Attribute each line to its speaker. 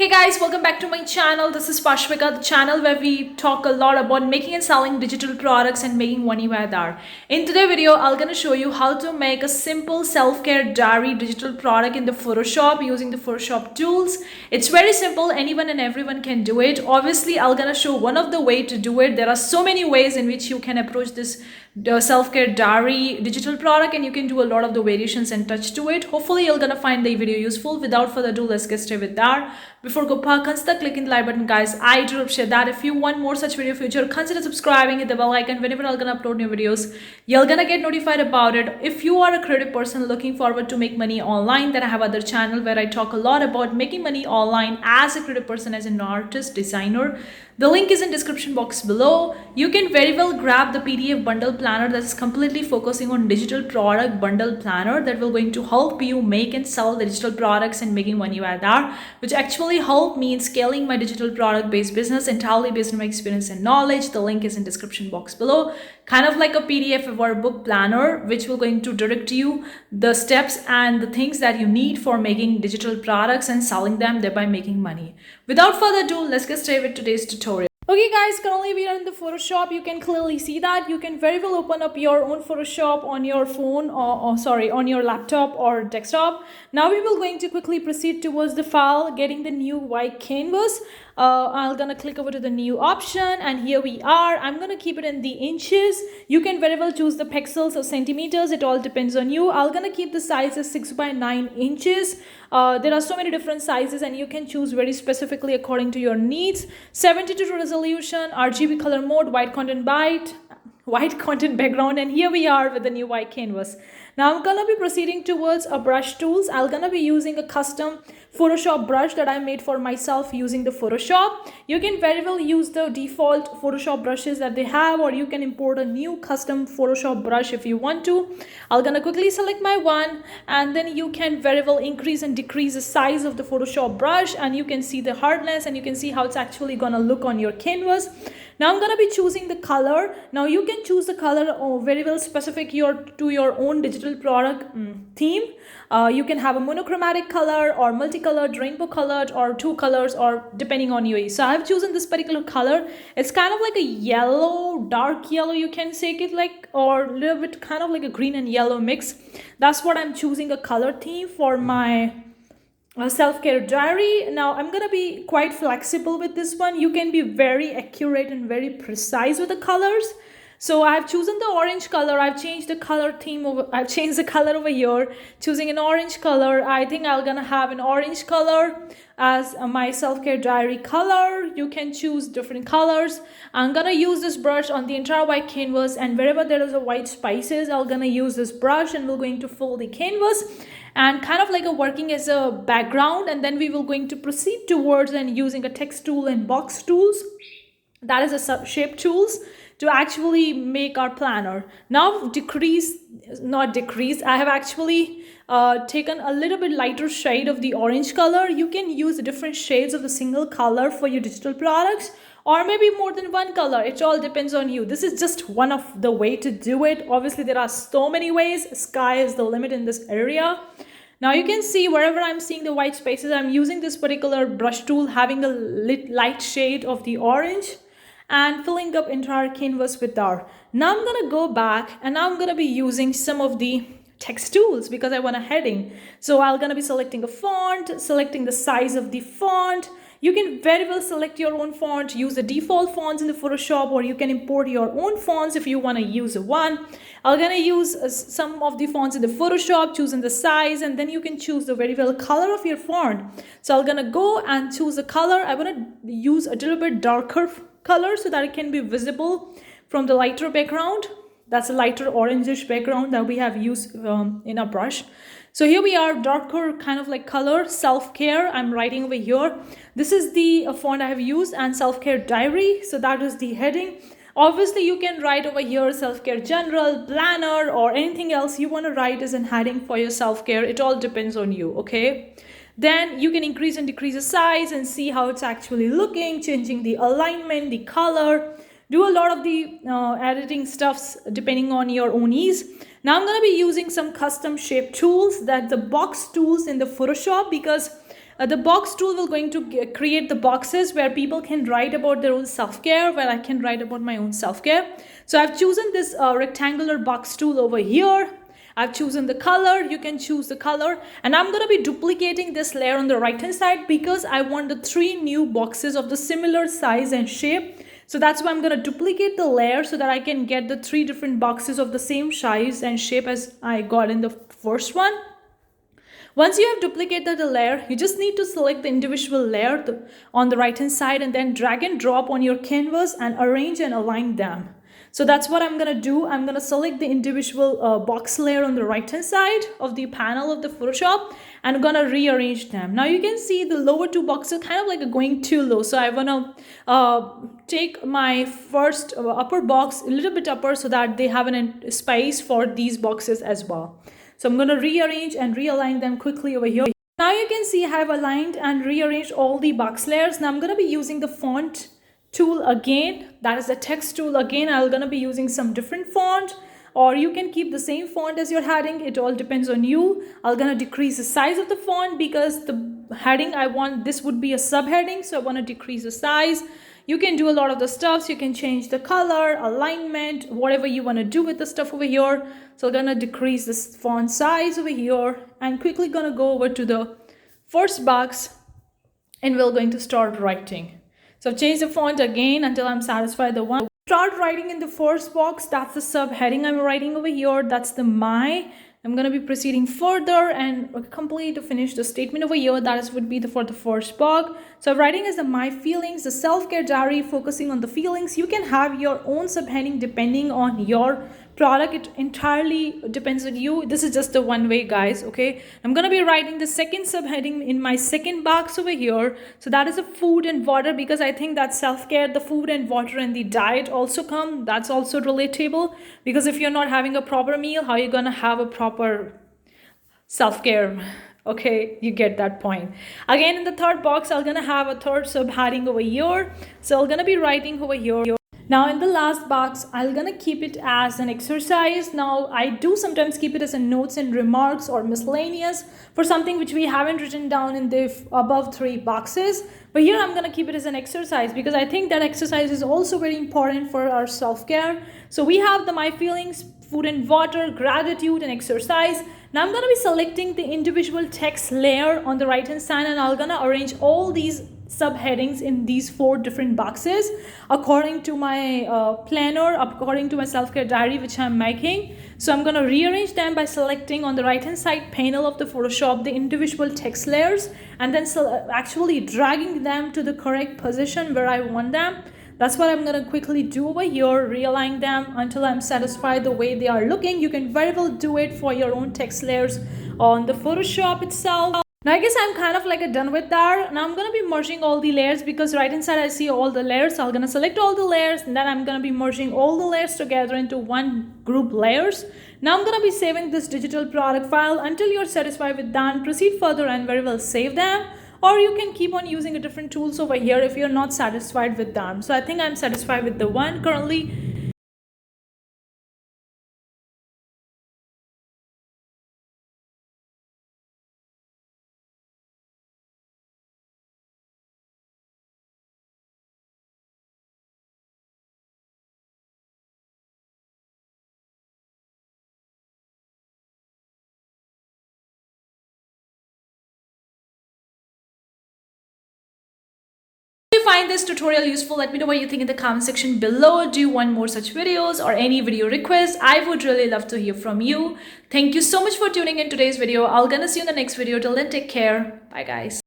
Speaker 1: Hey guys, welcome back to my channel. This is Pashvika, the channel where we talk a lot about making and selling digital products and making money with that. In today's video, I'm gonna show you how to make a simple self-care diary digital product in the Photoshop using the Photoshop tools. It's very simple. Anyone and everyone can do it. Obviously, I'm gonna show one of the way to do it. There are so many ways in which you can approach this self-care diary digital product, and you can do a lot of the variations and touch to it. Hopefully, you're gonna find the video useful. Without further ado, let's get started with that. Before go park, consider clicking the like button, guys. I do appreciate that. If you want more such video future, consider subscribing, hit the bell icon. Whenever I'm gonna upload new videos, you're gonna get notified about it. If you are a creative person looking forward to make money online, then I have other channel where I talk a lot about making money online as a creative person, as an artist, designer. The link is in description box below. You can very well grab the PDF bundle planner that's completely focusing on digital product bundle planner that will going to help you make and sell the digital products and making money with that, which actually help me in scaling my digital product based business entirely based on my experience and knowledge. The link is in description box below. Kind of like a PDF workbook planner, which will going to direct you the steps and the things that you need for making digital products and selling them, thereby making money. Without further ado, let's get started with today's tutorial. Okay guys, currently we are in the Photoshop. You can clearly see that. You can very well open up your own Photoshop on your phone or on your laptop or desktop. Now we will going to quickly proceed towards the file, getting the new white canvas. I'm gonna click over to the new option, and here we are. I'm gonna keep it in the inches. You can very well choose the pixels or centimeters. It all depends on you. I'm gonna keep the size as 6 by 9 inches. There are so many different sizes, and you can choose very specifically according to your needs. 72 resolution, RGB color mode, white content background, and here we are with the new white canvas. Now I'm gonna be proceeding towards a brush tools. I'm gonna be using a custom Photoshop brush that I made for myself using the Photoshop. You can very well use the default Photoshop brushes that they have, or you can import a new custom Photoshop brush if you want to. I'm gonna quickly select my one, and then you can very well increase and decrease the size of the Photoshop brush, and you can see the hardness, and you can see how it's actually gonna look on your canvas. Now I'm gonna be choosing the color. Now you can choose the color very well specific to your own digital product theme. You can have a monochromatic color or multicolored, rainbow colored, or two colors, or depending on you. So I've chosen this particular color. It's kind of like a yellow, dark yellow, you can say it like, or a little bit kind of like a green and yellow mix. That's what I'm choosing a color theme for my self-care diary. Now I'm gonna be quite flexible with this one. You can be very accurate and very precise with the colors. So I've chosen the orange color. I've changed the color theme over. I've changed the color over here, choosing an orange color. I think I'm gonna have an orange color as my self-care diary color. You can choose different colors. I'm gonna use this brush on the entire white canvas, and wherever there is a white spaces, I'm gonna use this brush, and we're going to fill the canvas and kind of like a working as a background, and then we will going to proceed towards and using a text tool and box tools, that is a shape tools, to actually make our planner. Now not decrease, I have actually taken a little bit lighter shade of the orange color. You can use different shades of the single color for your digital products, or maybe more than one color. It all depends on you. This is just one of the way to do it. Obviously there are so many ways. Sky is the limit in this area. Now you can see wherever I'm seeing the white spaces, I'm using this particular brush tool having a light shade of the orange and filling up entire canvas with dark. Now I'm gonna go back, and now I'm gonna be using some of the text tools because I want a heading. So I'm gonna be selecting a font, selecting the size of the font. You can very well select your own font, use the default fonts in the Photoshop, or you can import your own fonts if you want to use one. I'm gonna use some of the fonts in the Photoshop, choosing the size, and then you can choose the very well color of your font. So I'm gonna go and choose a color. I want to use a little bit darker color so that it can be visible from the lighter background. That's a lighter orangish background that we have used in our brush. So here we are, darker kind of like color, self-care. I'm writing over here. This is the font I have used, and self-care diary. So that is the heading. Obviously you can write over here self-care general, planner, or anything else you want to write as a heading for your self-care. It all depends on you, okay? Then you can increase and decrease the size and see how it's actually looking, changing the alignment, the color, do a lot of the editing stuffs depending on your own ease. Now I'm going to be using some custom shape tools, that the box tools in the Photoshop, because The box tool will going to create the boxes where people can write about their own self-care, where I can write about my own self-care. So I've chosen this rectangular box tool over here. I've chosen the color. You can choose the color, and I'm going to be duplicating this layer on the right hand side because I want the 3 new boxes of the similar size and shape. So that's why I'm going to duplicate the layer so that I can get the 3 different boxes of the same size and shape as I got in the first one. Once you have duplicated the layer, you just need to select the individual layer on the right hand side and then drag and drop on your canvas and arrange and align them. So that's what I'm going to do. I'm going to select the individual box layer on the right hand side of the panel of the Photoshop and I'm going to rearrange them. Now you can see the lower 2 boxes kind of like going too low. So I want to take my first upper box a little bit upper so that they have a space for these boxes as well. So I'm going to rearrange and realign them quickly over here. Now you can see I have aligned and rearranged all the box layers. Now I'm going to be using the font tool again. That is the text tool again. I'm going to be using some different font, or you can keep the same font as your heading. It all depends on you. I'm going to decrease the size of the font because the heading I want, this would be a subheading. So I want to decrease the size. You can do a lot of the stuff. So you can change the color, alignment, whatever you want to do with the stuff over here. So I'm going to decrease this font size over here and quickly going to go over to the first box and we're going to start writing. So change the font again until I'm satisfied the one. Start writing in the first box. That's the subheading I'm writing over here. That's the my. I'm going to be proceeding further and complete to finish the statement over here. That would be for the first box. So writing is the my feelings, the self-care diary, focusing on the feelings. You can have your own subheading depending on your product. It entirely depends on you. This is just the one way, guys. Okay, I'm going to be writing the second subheading in my second box over here. So that is a food and water, because I think that self-care, the food and water and the diet also come. That's also relatable, because if you're not having a proper meal, how are you going to have a proper self-care? Okay, you get that point. Again, in the third box, I'm gonna have a third subheading over here. So I'm gonna be writing over here. Now in the last box, I'm gonna keep it as an exercise. Now I do sometimes keep it as a notes and remarks or miscellaneous for something which we haven't written down in the above 3 boxes. But here I'm gonna keep it as an exercise because I think that exercise is also very important for our self-care. So we have the my feelings, food and water, gratitude and exercise. Now I'm going to be selecting the individual text layer on the right hand side, and I'm going to arrange all these subheadings in these 4 different boxes according to my planner, according to my self-care diary which I'm making. So I'm going to rearrange them by selecting on the right hand side panel of the Photoshop the individual text layers and then actually dragging them to the correct position where I want them. That's what I'm going to quickly do over here, realign them until I'm satisfied the way they are looking. You can very well do it for your own text layers on the Photoshop itself. Now I guess I'm kind of like done with that. Now I'm going to be merging all the layers because right inside I see all the layers. So I'm going to select all the layers and then I'm going to be merging all the layers together into one group layers. Now I'm going to be saving this digital product file until you're satisfied with that. Proceed further and very well save them. Or you can keep on using a different tools over here if you're not satisfied with them. So I think I'm satisfied with the one currently. If you find this tutorial useful, let me know what you think in the comment section below. Do you want more such videos or any video requests? I would really love to hear from you. Thank you so much for tuning in today's video. I'll gonna see you in the next video. Till then, take care. Bye guys.